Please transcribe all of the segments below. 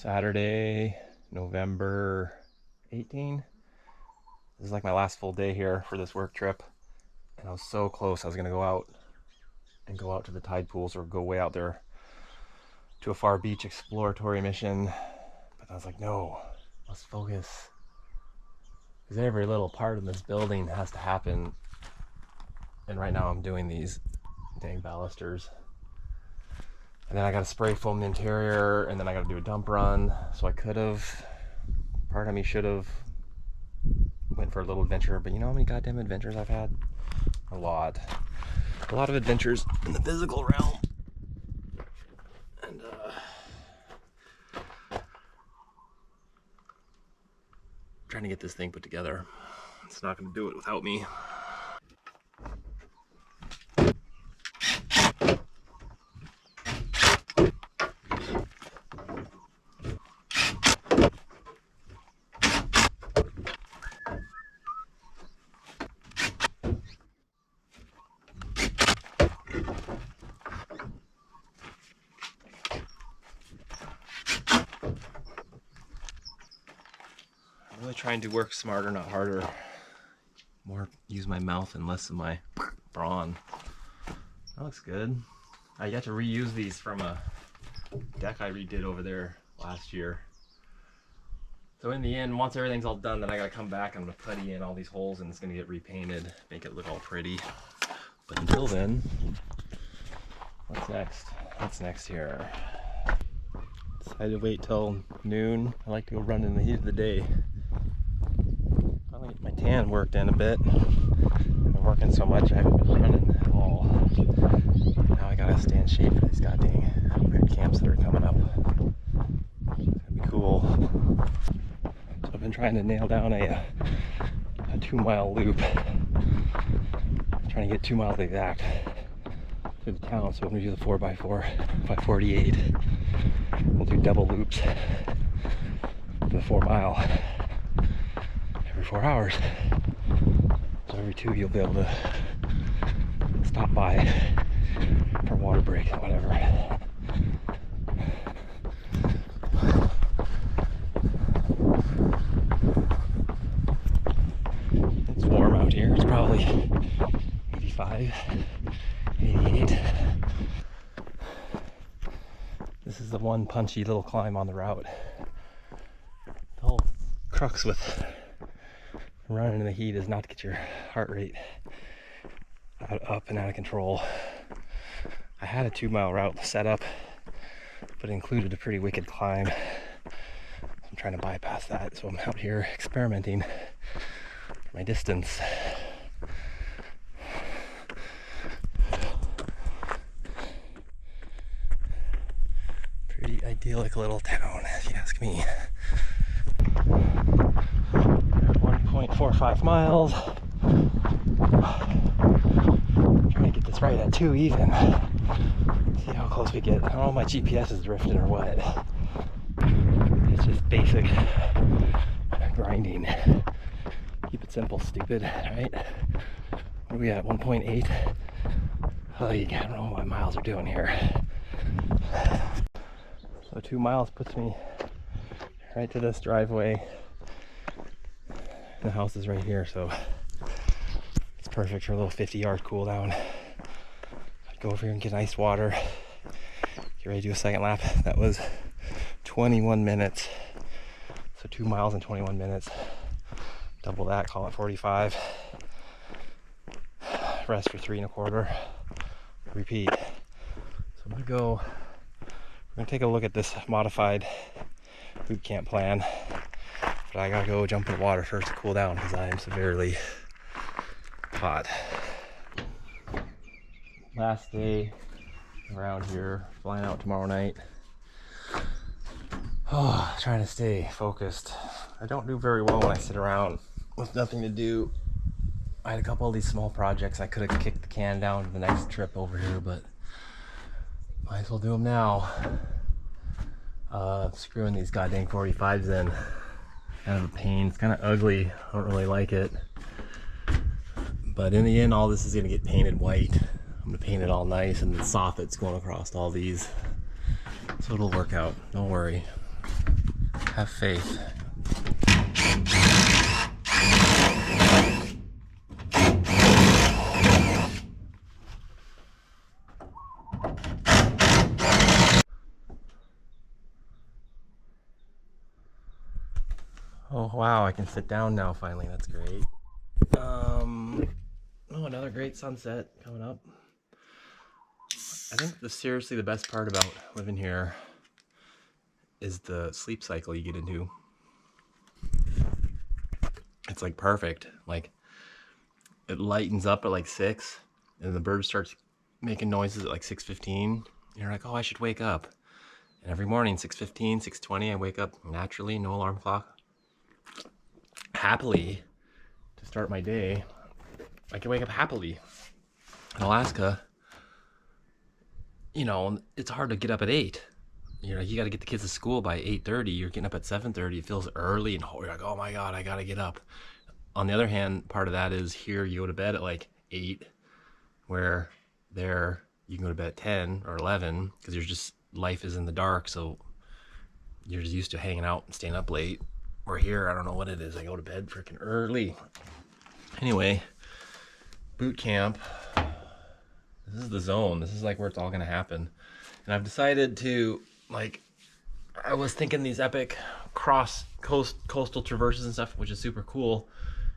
Saturday, November 18. This is like my last full day here for this work trip. And I was so close. I was gonna go out to the tide pools or go way out there to a far beach exploratory mission. But I was like, no, let's focus. Because every little part of this building has to happen. And right now I'm doing these dang balusters. And then I got to spray foam the interior, and then I got to do a dump run. So I could have, part of me should have went for a little adventure, but you know how many goddamn adventures I've had? A lot of adventures in the physical realm. And trying to get this thing put together. It's not going to do it without me. Really trying to work smarter, not harder. More use my mouth and less of my brawn. That looks good. I got to reuse these from a deck I redid over there last year. So in the end, once everything's all done, then I gotta come back and I'm gonna putty in all these holes and it's gonna get repainted, make it look all pretty. But until then, what's next? What's next here? Decided to wait till noon. I like to go run in the heat of the day. Finally get my tan worked in a bit. I've been working so much I haven't been running at all. Now I gotta stay in shape for these goddamn boot camps that are coming up. It's gonna be cool. So I've been trying to nail down a 2-mile loop. Trying to get 2 miles exact through the town. So I'm gonna do the 4x4 by 48. We'll do double loops for the 4 mile every 4 hours. So every 2 you'll be able to stop by for water break, whatever. It's warm out here. It's probably 85, 88. This is the one punchy little climb on the route. The whole crux with running in the heat is not to get your heart rate up and out of control. I had a 2-mile route set up, but it included a pretty wicked climb. I'm trying to bypass that, so I'm out here experimenting for my distance. Pretty idyllic little town, if you ask me. 1.45 miles. I'm trying to get this right at 2 even. See how close we get. I don't know if my GPS is drifting or what. It's just basic grinding. Keep it simple, stupid, right? What are we at? 1.8? Oh, I don't know what my miles are doing here. So 2 miles puts me right to this driveway. The house is right here, so it's perfect for a little 50-yard cool down. I'd go over here and get iced water. Get ready to do a second lap. That was 21 minutes. So 2 miles in 21 minutes. Double that, call it 45. Rest for 3 1/4. Repeat. So I'm gonna take a look at this modified boot camp plan. But I gotta go jump in the water first to cool down because I am severely hot. Last day around here, flying out tomorrow night. Oh, trying to stay focused. I don't do very well when I sit around with nothing to do. I had a couple of these small projects I could have kicked the can down to the next trip over here, but might as well do them now. Screwing these goddamn 45s in. Kind of a pain. It's kind of ugly. I don't really like it. But in the end, all this is going to get painted white. I'm going to paint it all nice, and the soffit's going across all these. So it'll work out. Don't worry. have faith. Oh wow, I can sit down now finally. That's great. Oh, another great sunset coming up. I think seriously the best part about living here is the sleep cycle you get into. It's like perfect. Like it lightens up at like 6 and the bird starts making noises at like 6:15. You're like, oh, I should wake up. And every morning, 6:15, 6:20, I wake up naturally, no alarm clock. Happily to start my day. I can wake up happily. In Alaska, you know, it's hard to get up at 8. You know, you got to get the kids to school by 8:30. You're getting up at 7:30. It feels early, and you're like, oh my God, I got to get up. On the other hand, part of that is here you go to bed at like 8, where there you can go to bed at 10 or 11 because you're just, life is in the dark, so you're just used to hanging out and staying up late. Or here, I don't know what it is. I go to bed freaking early. Anyway, boot camp. This is the zone. This is like where it's all gonna happen. And I've decided to, like, I was thinking these epic coastal traverses and stuff, which is super cool.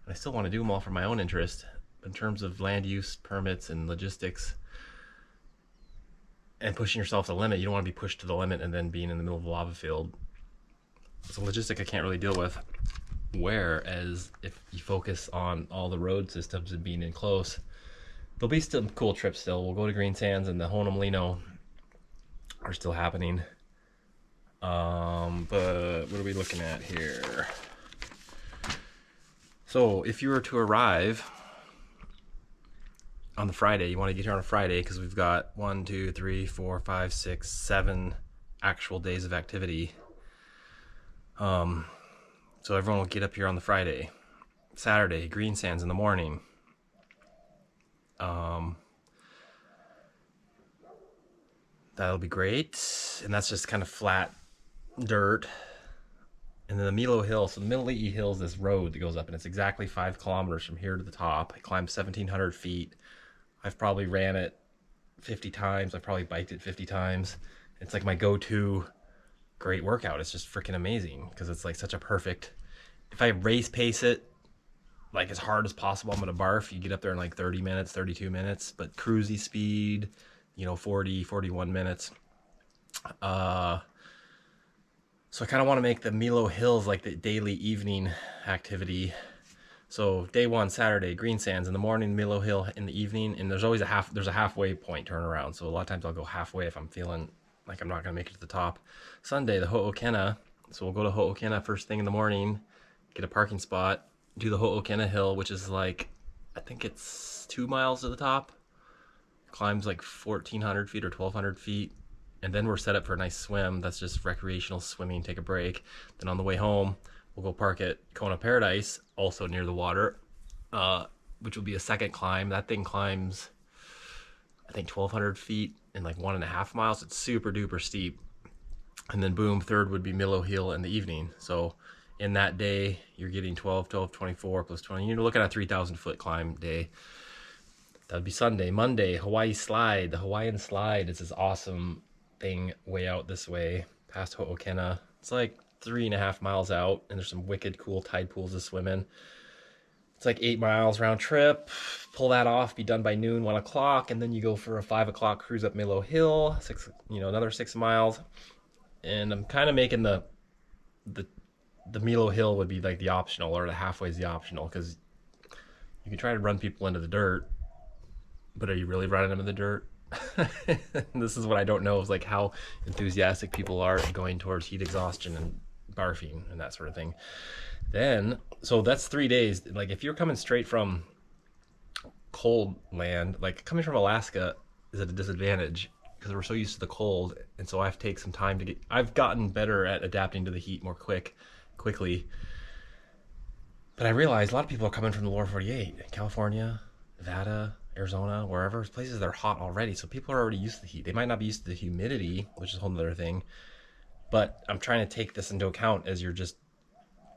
And I still want to do them all for my own interest. In terms of land use, permits, and logistics, and pushing yourself to the limit, you don't want to be pushed to the limit and then being in the middle of a lava field. It's a logistic I can't really deal with. Whereas if you focus on all the road systems and being in close, there'll be still cool trips still. We'll go to Green Sands and the Honolulu are still happening. But what are we looking at here? So if you were to arrive on the Friday, you want to get here on a Friday because we've got 1, 2, 3, 4, 5, 6, 7 actual days of activity. So everyone will get up here on the Friday. Saturday, Green Sands in the morning. That'll be great. And that's just kind of flat dirt. And then the Milo Hill, so the Mililii Hill is this road that goes up, and it's exactly 5 kilometers from here to the top. It climbs 1,700 feet. I've probably ran it 50 times. I've probably biked it 50 times. It's like my go-to great workout. It's just freaking amazing because it's like such a perfect, if I race pace it like as hard as possible, I'm gonna barf. You get up there in like 30 minutes, 32 minutes, but cruisy speed, 40, 41 minutes. So I kind of want to make the Milo Hills like the daily evening activity. So day 1, Saturday, Green Sands in the morning, Milo Hill in the evening, and there's always a halfway point turnaround. So a lot of times I'll go halfway if I'm feeling like I'm not gonna make it to the top. Sunday, the Ho'okena. So we'll go to Ho'okena first thing in the morning, get a parking spot, do the Ho'okena Hill, which is like, I think it's 2 miles to the top. Climbs like 1,400 feet or 1,200 feet. And then we're set up for a nice swim. That's just recreational swimming, take a break. Then on the way home, we'll go park at Kona Paradise, also near the water, which will be a second climb. That thing climbs, I think, 1,200 feet in like 1.5 miles. It's super duper steep. And then boom, third would be Milo Hill in the evening. So in that day, you're getting 12, 24 plus 20. You're looking at a 3,000 foot climb day. That would be Sunday. Monday, Hawaii Slide. The Hawaiian Slide is this awesome thing way out this way past Ho'okena. It's like 3.5 miles out, and there's some wicked cool tide pools to swim in. It's like 8 miles round trip. Pull that off, be done by noon, 1 o'clock, and then you go for a 5 o'clock cruise up Milo Hill, another 6 miles. And I'm kind of making the Milo Hill would be like the optional, or the halfway is the optional, because you can try to run people into the dirt, but are you really running them in the dirt? This is what I don't know, is like how enthusiastic people are going towards heat exhaustion and barfing and that sort of thing. Then, so that's 3 days. Like if you're coming straight from cold land, like coming from Alaska is at a disadvantage because we're so used to the cold, and so I have to take some time to get, I've gotten better at adapting to the heat more quickly. But I realize a lot of people are coming from the lower 48, California, Nevada, Arizona, wherever, places that are hot already. So people are already used to the heat. They might not be used to the humidity, which is a whole other thing. But I'm trying to take this into account as you're just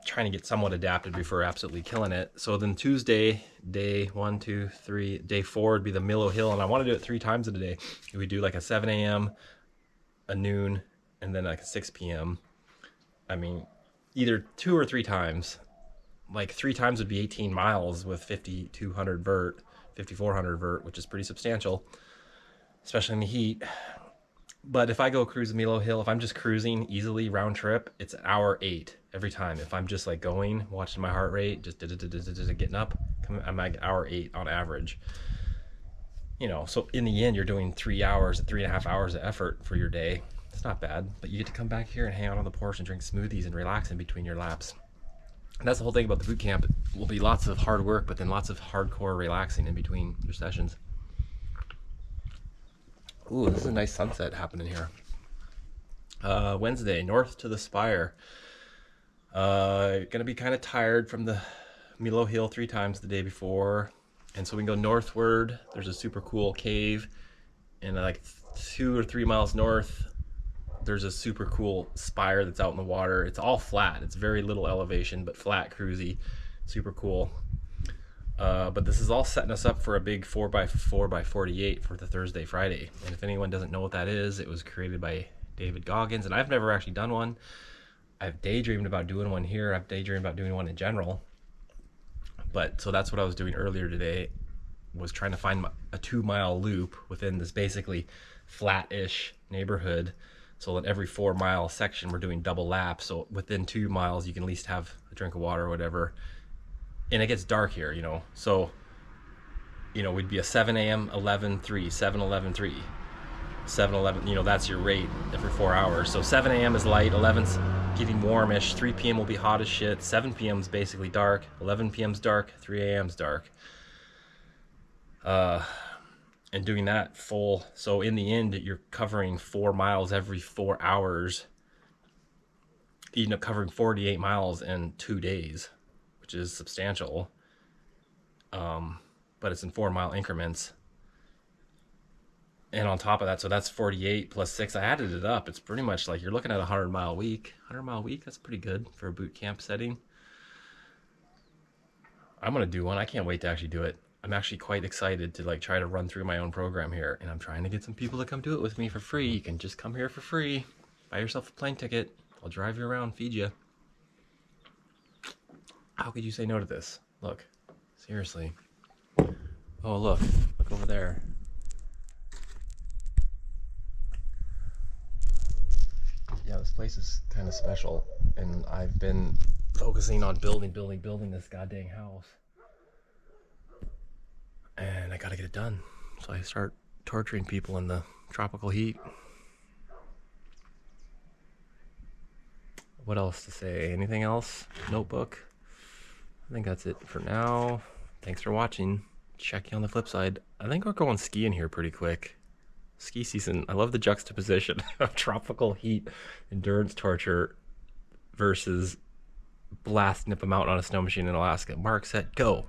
trying to get somewhat adapted before absolutely killing it. So then Tuesday, day 1, 2, 3, day 4 would be the Milo Hill, and I want to do it 3 times in a day. We do like a 7 a.m., a noon, and then like a 6 p.m. I mean, either 2 or 3 times. Like 3 times would be 18 miles with 5,200 vert, 5,400 vert, which is pretty substantial, especially in the heat. But if I go cruise Milo Hill, if I'm just cruising easily round trip, it's an hour 8 every time. If I'm just like going, watching my heart rate, just getting up, I'm like hour 8 on average. You know, so in the end, you're doing 3.5 hours of effort for your day. It's not bad, but you get to come back here and hang out on the porch and drink smoothies and relax in between your laps. And that's the whole thing about the boot camp. It will be lots of hard work, but then lots of hardcore relaxing in between your sessions. Ooh, this is a nice sunset happening here. Wednesday, north to the Spire. Gonna be kind of tired from the Milo Hill 3 times the day before. And so we can go northward. There's a super cool cave. And like 2 or 3 miles north, there's a super cool spire that's out in the water. It's all flat. It's very little elevation, but flat, cruisy, super cool. But this is all setting us up for a big 4x4x48 for the Thursday, Friday. And if anyone doesn't know what that is, it was created by David Goggins, and I've never actually done one. I've daydreamed about doing one here. I've daydreamed about doing one in general. But so that's what I was doing earlier today, was trying to find a 2-mile loop within this basically flat-ish neighborhood, so that every 4-mile section we're doing double laps. So within 2 miles you can at least have a drink of water or whatever. And it gets dark here, you know. So, you know, we'd be a 7 a.m., 11, 3, 7, 11, 3, 7, 11, you know, that's your rate every 4 hours. So 7 a.m. is light, 11's getting warmish, 3 p.m. will be hot as shit, 7 p.m. is basically dark, 11 p.m.'s dark, 3 a.m.'s dark. And doing that full, so in the end, you're covering 4 miles every 4 hours. You end up covering 48 miles in 2 days, which is substantial. But it's in 4-mile increments. And on top of that, so that's 48 plus 6. I added it up. It's pretty much like you're looking at a 100-mile week. 100-mile week, that's pretty good for a boot camp setting. I'm going to do one. I can't wait to actually do it. I'm actually quite excited to like try to run through my own program here. And I'm trying to get some people to come do it with me for free. You can just come here for free. Buy yourself a plane ticket. I'll drive you around, feed you. How could you say no to this? Look, seriously. Oh, look over there. Yeah, this place is kind of special, and I've been focusing on building this goddamn house. And I gotta get it done. So I start torturing people in the tropical heat. What else to say? Anything else? Notebook? I think that's it for now. Thanks for watching. Check you on the flip side. I think we're going skiing here pretty quick. Ski season. I love the juxtaposition of tropical heat, endurance torture versus blasting up a mountain on a snow machine in Alaska. Mark, set, go.